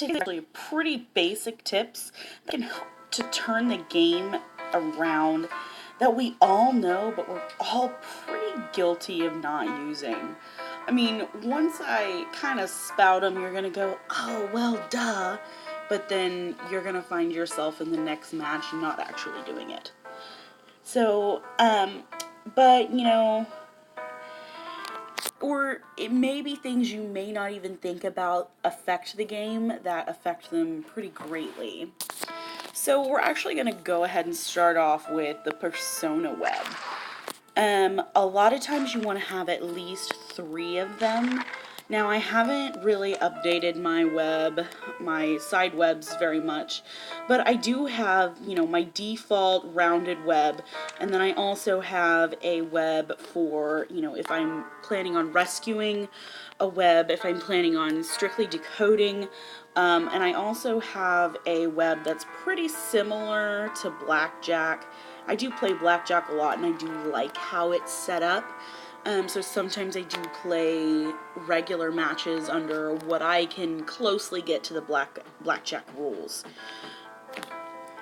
actually pretty basic tips that can help to turn the game around that we all know, but we're all pretty guilty of not using. I mean, once I kind of spout them, you're going to go, oh, well, duh. But then you're going to find yourself in the next match not actually doing it. So, but, or it may be things you may not even think about affect the game that affect them pretty greatly. So we're actually going to go ahead and start off with the persona web. A lot of times you want to have at least 3 of them. Now I haven't really updated my side webs very much, but I do have, my default rounded web, and then I also have a web for, if I'm planning on rescuing a web, if I'm planning on strictly decoding, and I also have a web that's pretty similar to Blackjack. I do play Blackjack a lot, and I do like how it's set up. So sometimes I do play regular matches under what I can closely get to the Blackjack rules.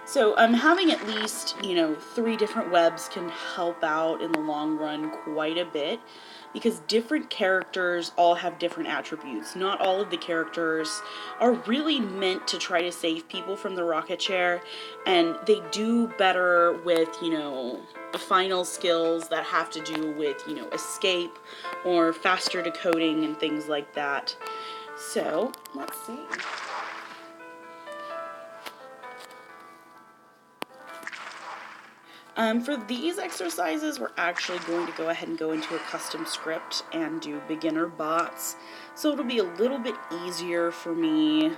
So having at least, 3 different webs can help out in the long run quite a bit, because different characters all have different attributes. Not all of the characters are really meant to try to save people from the rocket chair, and they do better with, final skills that have to do with, escape or faster decoding and things like that. So, let's see. For these exercises, we're actually going to go ahead and go into a custom script and do beginner bots. So it'll be a little bit easier for me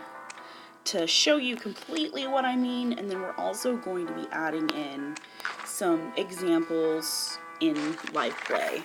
to show you completely what I mean, and then we're also going to be adding in some examples in live play.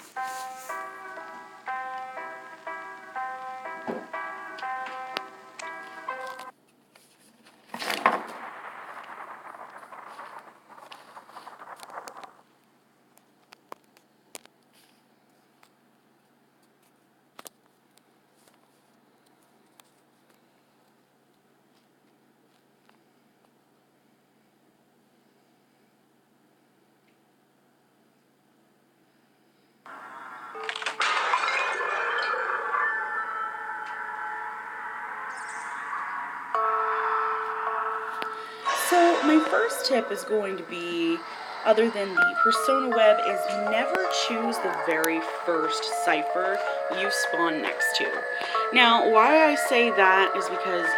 So my first tip is going to be, other than the persona web, is never choose the very first cipher you spawn next to. Now, why I say that is because,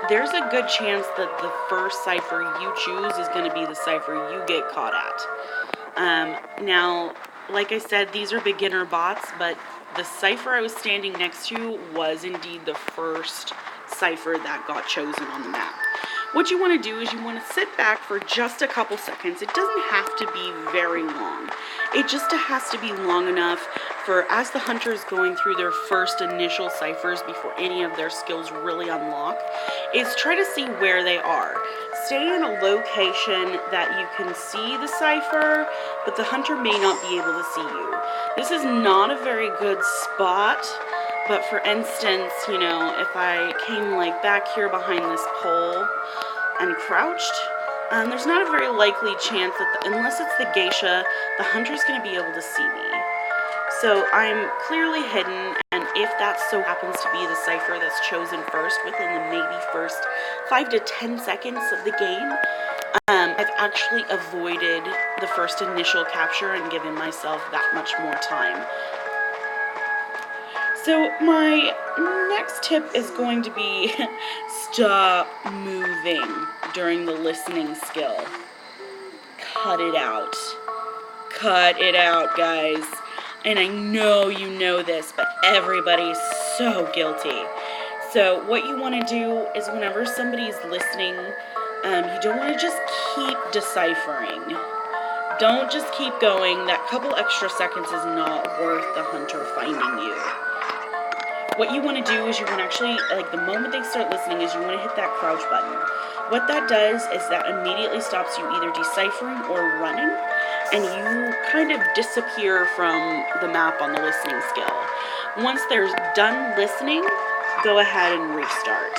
there's a good chance that the first cipher you choose is going to be the cipher you get caught at. Now, like I said, these are beginner bots, but the cipher I was standing next to was indeed the first cipher that got chosen on the map. What you want to do is you want to sit back for just a couple seconds. It doesn't have to be very long. It just has to be long enough for, as the hunter is going through their first initial ciphers before any of their skills really unlock, is try to see where they are. Stay in a location that you can see the cipher, but the hunter may not be able to see you. This is not a very good spot. But for instance, if I came like back here behind this pole and crouched, there's not a very likely chance that, unless it's the geisha, the hunter's going to be able to see me. So I'm clearly hidden, and if that so happens to be the cipher that's chosen first within the maybe first 5 to 10 seconds of the game, I've actually avoided the first initial capture and given myself that much more time. So my next tip is going to be stop moving during the listening skill. Cut it out. Cut it out, guys. And I know you know this, but everybody's so guilty. So what you want to do is, whenever somebody's listening, you don't want to just keep deciphering. Don't just keep going. That couple extra seconds is not worth the hunter finding you. What you want to do is you want to actually, like, the moment they start listening, is you want to hit that crouch button. What that does is that immediately stops you either deciphering or running, and you kind of disappear from the map on the listening skill. Once they're done listening, go ahead and restart.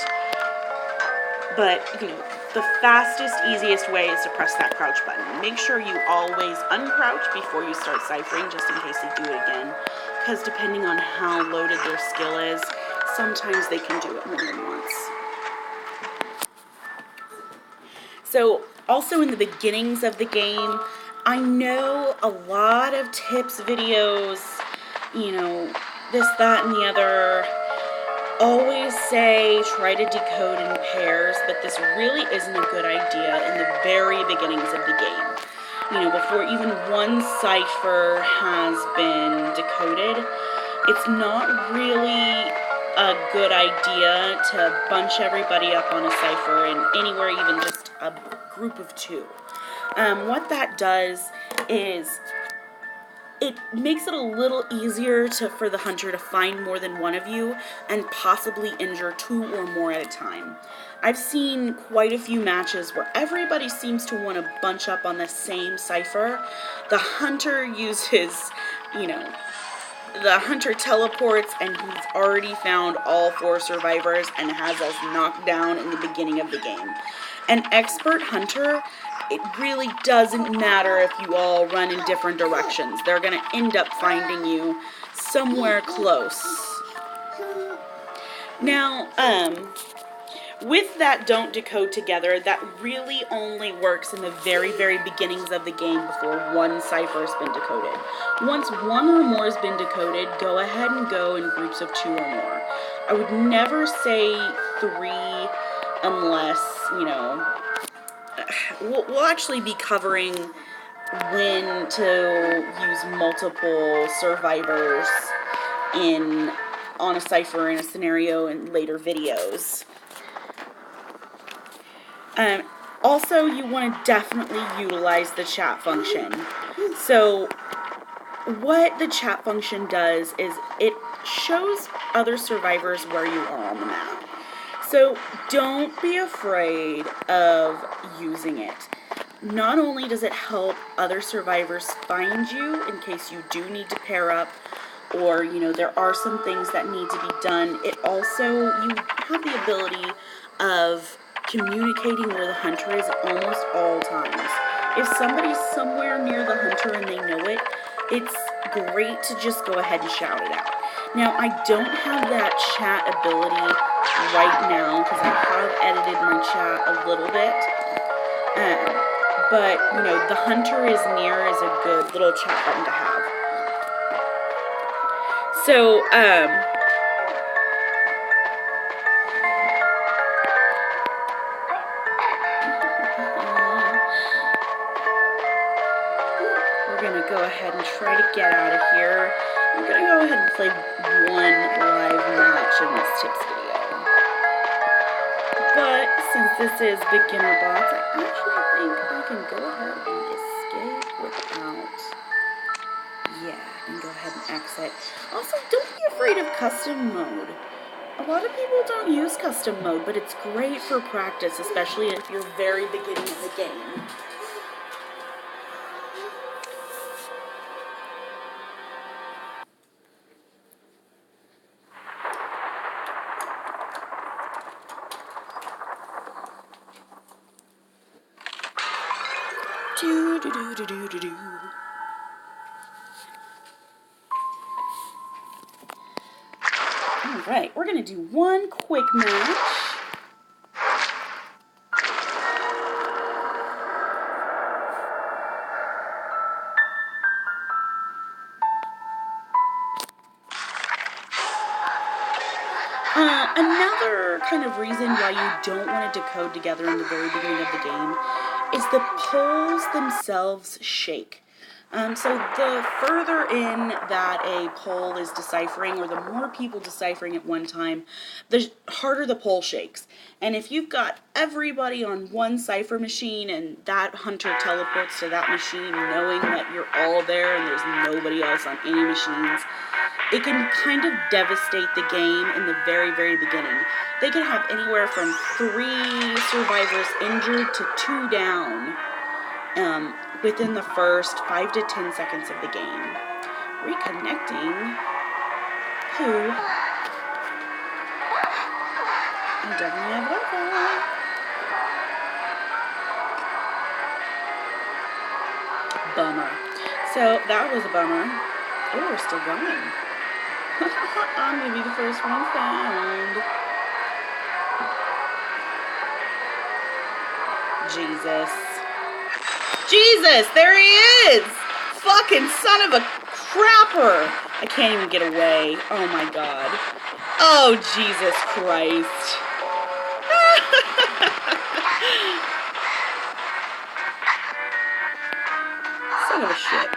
But, you know, the fastest, easiest way is to press that crouch button. Make sure you always uncrouch before you start ciphering, just in case they do it again. Because depending on how loaded their skill is, sometimes they can do it more than once. So, also in the beginnings of the game, I know a lot of tips videos, you know, this, that, and the other, always say try to decode in pairs, but this really isn't a good idea in the very beginnings of the game. You know, before even one cipher has been decoded, it's not really a good idea to bunch everybody up on a cipher and anywhere even just a group of two. What that does is it makes it a little easier for the hunter to find more than one of you and possibly injure two or more at a time. I've seen quite a few matches where everybody seems to want to bunch up on the same cipher. The hunter uses, you know, the hunter teleports and he's already found all 4 survivors and has us knocked down in the beginning of the game. An expert hunter, it really doesn't matter if you all run in different directions. They're going to end up finding you somewhere close. Now, with that don't decode together, that really only works in the very, very beginnings of the game before one cipher has been decoded. Once one or more has been decoded, go ahead and go in groups of 2 or more. I would never say 3 unless, you know, we'll actually be covering when to use multiple survivors on a cipher in a scenario in later videos. Also, you want to definitely utilize the chat function. So, what the chat function does is it shows other survivors where you are on the map. So, don't be afraid of using it. Not only does it help other survivors find you in case you do need to pair up, or, you know, there are some things that need to be done, it also, you have the ability of communicating where the hunter is at almost all times. If somebody's somewhere near the hunter and they know it, it's great to just go ahead and shout it out. Now, I don't have that chat ability right now because I have edited my chat a little bit. But, you know, the hunter is near is a good little chat button to have. So, we're going to go ahead and try to get out of here. I'm going to go ahead and play one live match in this tips video. But since this is beginner bots, I actually think I can go ahead and escape without, and go ahead and exit. Also, don't be afraid of custom mode. A lot of people don't use custom mode, but it's great for practice, especially if you're very beginning of the game. Do-do-do-do-do-do-do. Alright, we're going to do one quick match. Another kind of reason why you don't want to decode together in the very beginning of the game is the poles themselves shake. So the further in that a pole is deciphering, or the more people deciphering at one time, the harder the pole shakes. And if you've got everybody on one cipher machine and that hunter teleports to that machine knowing that you're all there and there's nobody else on any machines, it can kind of devastate the game in the very, very beginning. They can have anywhere from 3 survivors injured to 2 down within the first 5 to 10 seconds of the game. Reconnecting. Who? I definitely have Wi-Fi. So that was a bummer. Oh, we're still going. I'm gonna be the first one found. Jesus. Jesus, there he is! Fucking son of a crapper! I can't even get away. Oh my god. Oh, Jesus Christ. Son of a shit.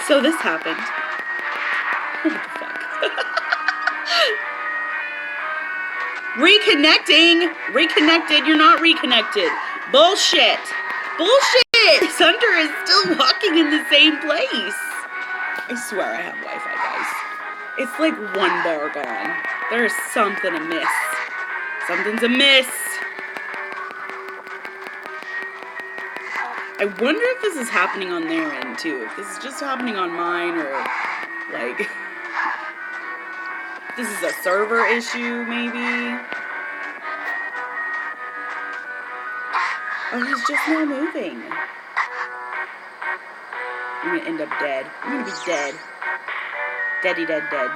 So this happened. What the fuck? Reconnecting! Reconnected, you're not reconnected. Bullshit! Bullshit! Hunter is still walking in the same place. I swear I have Wi-Fi, guys. It's like one bar gone. There's something amiss. Something's amiss. I wonder if this is happening on their end, too. If this is just happening on mine, or, like, this is a server issue, maybe? Oh, he's just now moving. I'm gonna end up dead. I'm gonna be dead. Deady dead dead.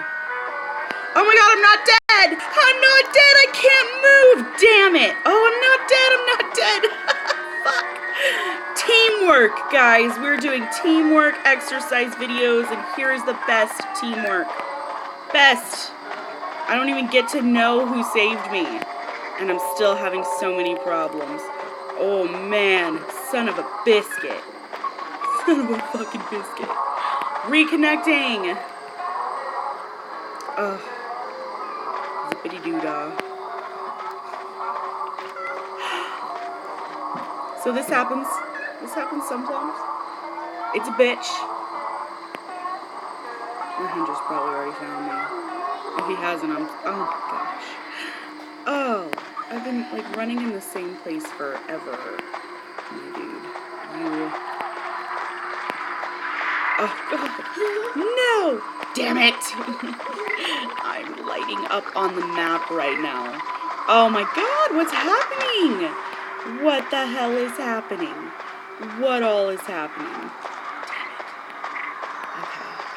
Oh my god, I'm not dead! I'm not dead! I can't move! Damn it! Oh, I'm not dead! I'm not dead! Fuck! Teamwork, guys. We're doing teamwork exercise videos, and here's the best teamwork. Best. I don't even get to know who saved me, and I'm still having so many problems. Oh man, son of a biscuit. Son of a fucking biscuit. Reconnecting. Ugh. Zippity doo dah. So this happens. This happens sometimes. It's a bitch. My Hunter's probably already found me. If he hasn't, I'm... Oh, gosh. Oh, I've been, like, running in the same place forever. My dude. You... Oh, God. No! Damn it! I'm lighting up on the map right now. Oh, my God, what's happening? What the hell is happening? What all is happening? Damn it.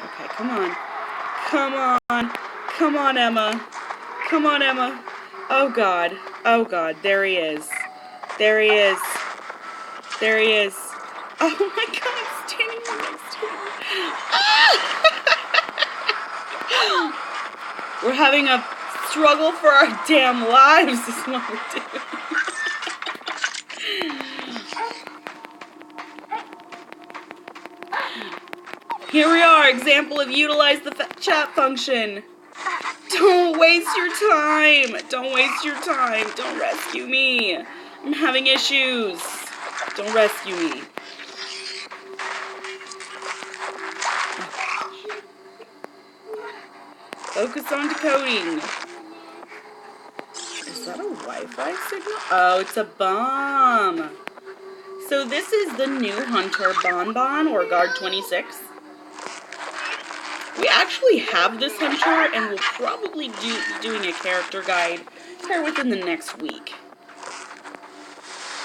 Okay, come on. Come on. Come on, Emma. Come on, Emma. Oh, God. Oh, God. There he is. There he is. There he is. Oh, my God. I'm standing right next to him. Ah! We're having a struggle for our damn lives is what we're doing. Here we are, example of utilize the chat function. Don't waste your time. Don't waste your time. Don't rescue me. I'm having issues. Don't rescue me. Focus on decoding. Is that a Wi-Fi signal? Oh, it's a bomb. So this is the new Hunter Bonbon, or Guard 26. We actually have this Hunter, and we'll probably be doing a character guide here within the next week.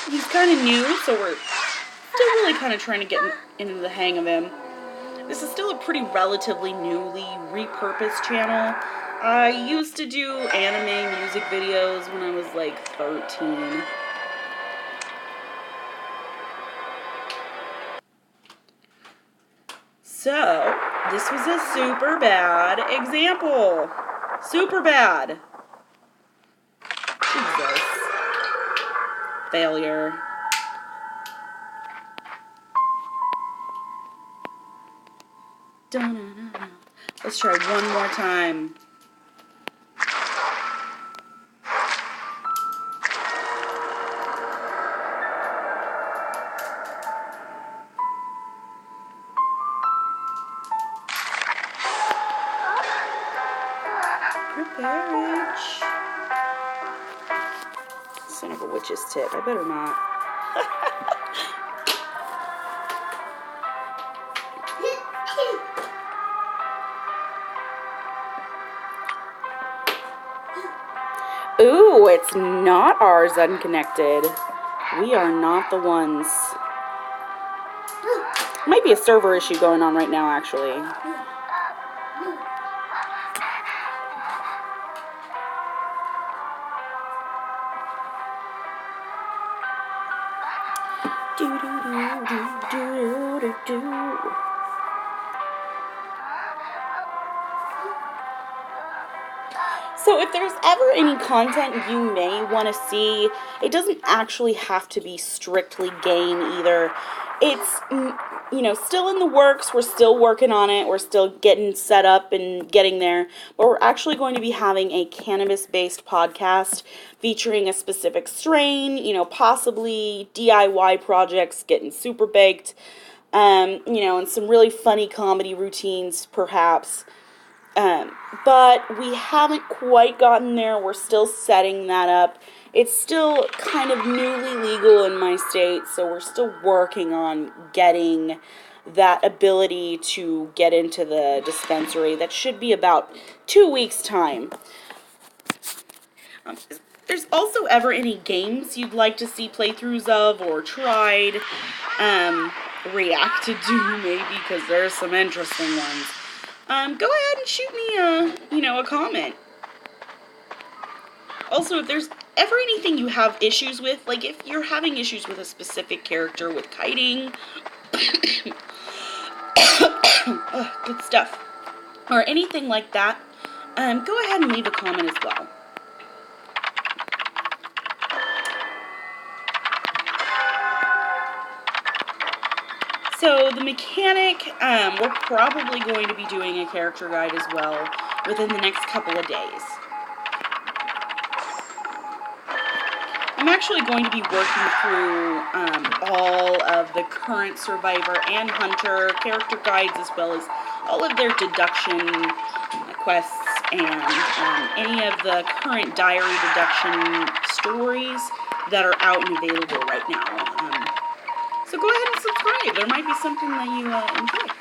He's kind of new, so we're still really kind of trying to get into the hang of him. This is still a pretty relatively newly repurposed channel. I used to do anime music videos when I was like 13. So, this was a super bad example. Super bad. Jesus. Failure. Da-na-na-na. Let's try one more time. Preparage. Son of a witch's tip. I better not. Ooh, it's not ours unconnected. We are not the ones. Might be a server issue going on right now, actually. So if there's ever any content you may want to see, it doesn't actually have to be strictly game either. It's, still in the works. We're still working on it. We're still getting set up and getting there. But we're actually going to be having a cannabis-based podcast featuring a specific strain, possibly DIY projects getting super baked, and some really funny comedy routines, perhaps. But we haven't quite gotten there. We're still setting that up. It's still kind of newly legal in my state, so we're still working on getting that ability to get into the dispensary. That should be about 2 weeks' time. If there's also ever any games you'd like to see playthroughs of or tried, reacted to maybe, because there's some interesting ones. Go ahead and shoot me a comment. Also, if there's ever anything you have issues with, like if you're having issues with a specific character with kiting, good stuff, or anything like that, go ahead and leave a comment as well. So the mechanic, we're probably going to be doing a character guide as well within the next couple of days. I'm actually going to be working through all of the current Survivor and Hunter character guides, as well as all of their deduction quests and any of the current diary deduction stories that are out and available right now. So go ahead and subscribe. There might be something that you enjoy.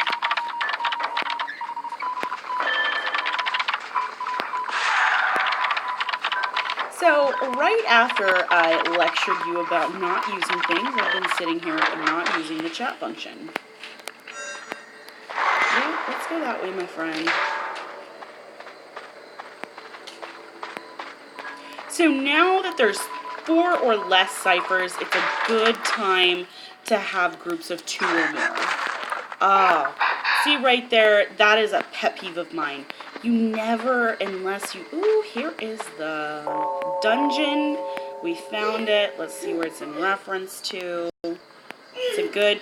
So right after I lectured you about not using things, I've been sitting here and not using the chat function. Yeah, let's go that way, my friend. So now that there's 4 or less ciphers, it's a good time to have groups of 2 or more. See right there, that is a pet peeve of mine. You never, unless you, ooh, here is the dungeon. We found it. Let's see where it's in reference to. It's a good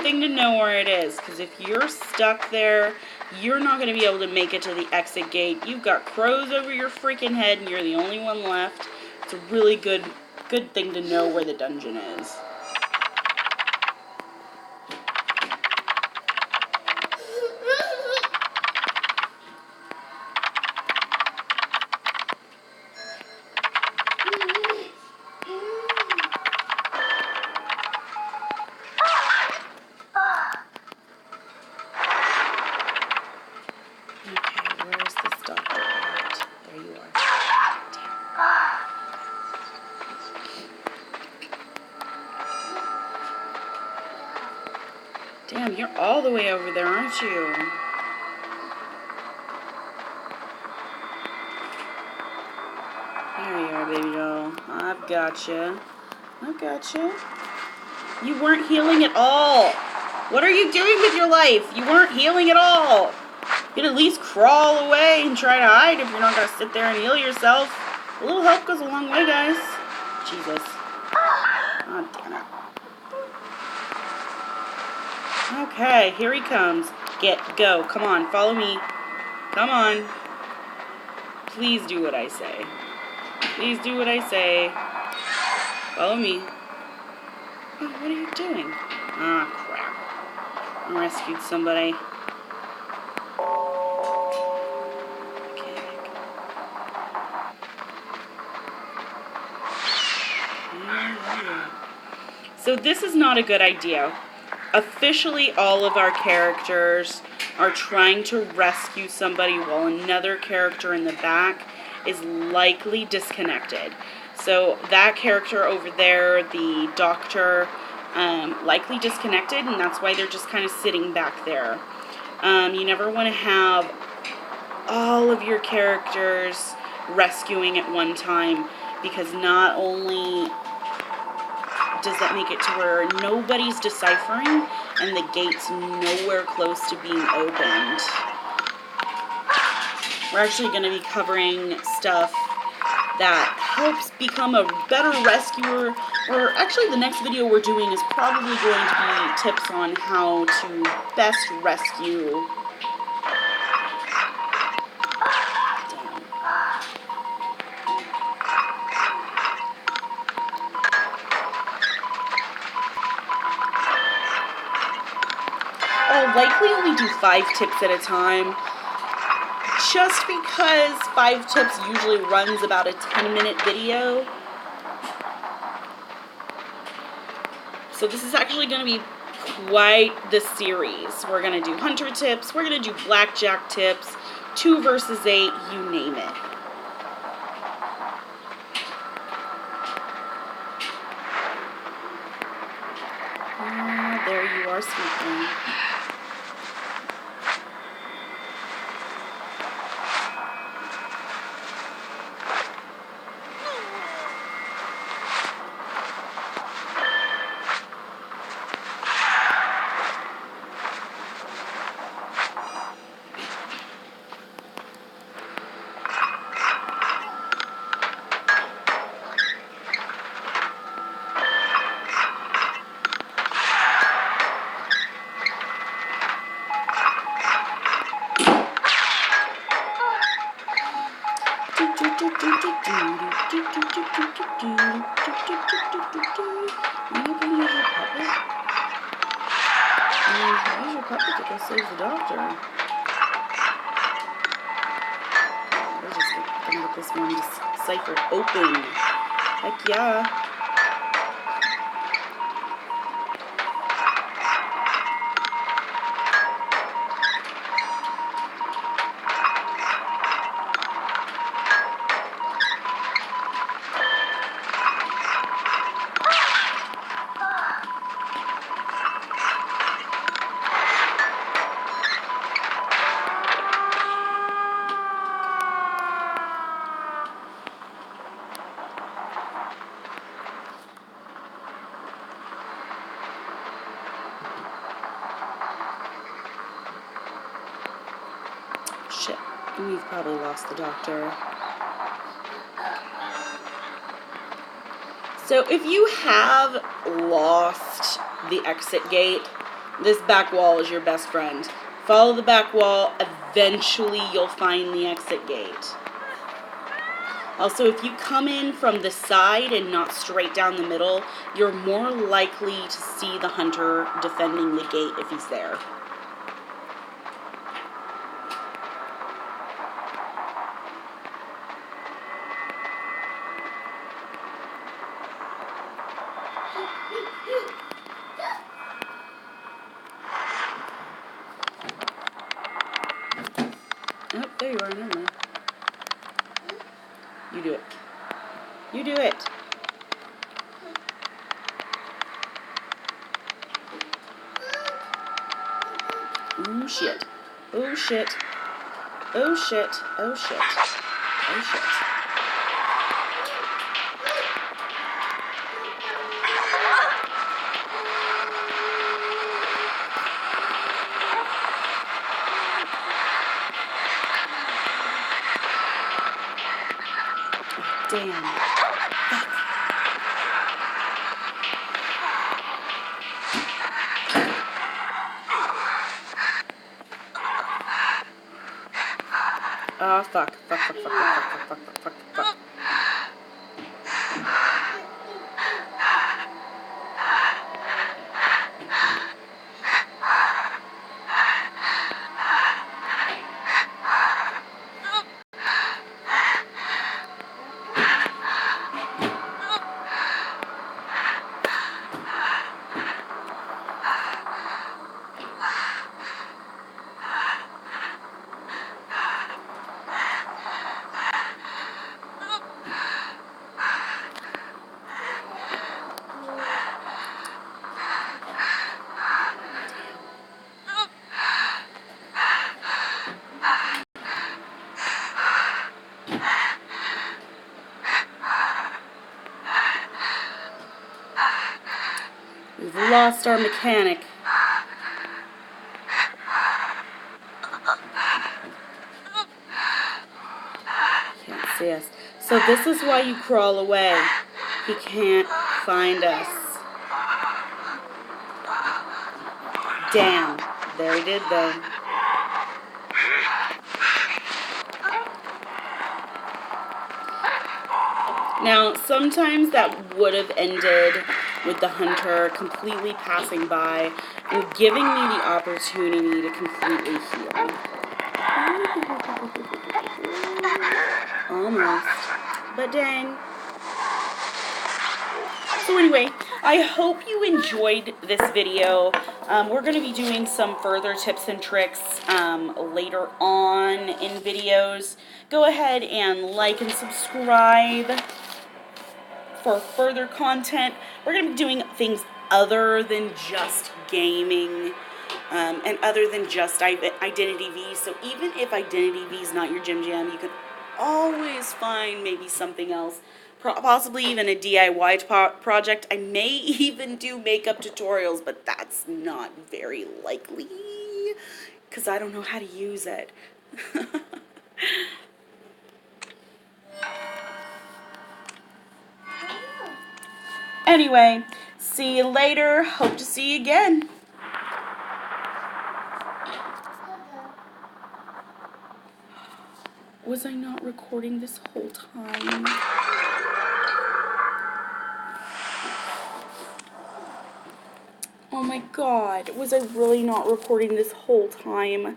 thing to know where it is, because if you're stuck there, you're not going to be able to make it to the exit gate. You've got crows over your freaking head, and you're the only one left. It's a really good thing to know where the dungeon is. Damn, you're all the way over there, aren't you? There you are, baby doll. I've gotcha. I gotcha. You weren't healing at all. What are you doing with your life? You weren't healing at all. You could at least crawl away and try to hide if you're not going to sit there and heal yourself. A little help goes a long way, guys. Jesus. Oh, damn it. Okay, here he comes. Go. Come on, follow me. Come on. Please do what I say. Please do what I say. Follow me. Oh, what are you doing? Ah, crap. I rescued somebody. Okay. So this is not a good idea. Officially, all of our characters are trying to rescue somebody while another character in the back is likely disconnected. So that character over there, the doctor, likely disconnected, and that's why they're just kind of sitting back there. You never want to have all of your characters rescuing at one time, because not only does that make it to where nobody's deciphering and the gate's nowhere close to being opened. We're actually going to be covering stuff that helps become a better rescuer, or actually the next video we're doing is probably going to be tips on how to best rescue. I'll likely only do 5 tips at a time, just because 5 tips usually runs about a 10-minute video. So this is actually going to be quite the series. We're going to do hunter tips, we're going to do blackjack tips, 2 versus 8, you name it. There you are, sleeping. Use your puppet to go save the doctor. We're just gonna get this one deciphered open. Heck yeah. Shit, we've probably lost the doctor. So if you have lost the exit gate, this back wall is your best friend. Follow the back wall, eventually you'll find the exit gate. Also, if you come in from the side and not straight down the middle, you're more likely to see the hunter defending the gate if he's there. Oh, there you are, never mind. You do it. You do it. Oh shit. Oh shit. Oh shit. Oh shit. Oh shit. Damn. Oh, fuck. Fuck, fuck, fuck, fuck, fuck, fuck, fuck, fuck, fuck. We've lost our mechanic. Can't see us. So this is why you crawl away. He can't find us. Damn. There he did though. Now, sometimes that would have ended with the hunter completely passing by and giving me the opportunity to completely heal. Almost. But dang. So anyway, I hope you enjoyed this video. We're going to be doing some further tips and tricks later on in videos. Go ahead and like and subscribe for further content. We're going to be doing things other than just gaming and other than just Identity V. So even if Identity V is not your gym jam, you can always find maybe something else. Possibly even a DIY project. I may even do makeup tutorials, but that's not very likely because I don't know how to use it. Anyway, see you later. Hope to see you again. Was I not recording this whole time? Oh my god, was I really not recording this whole time?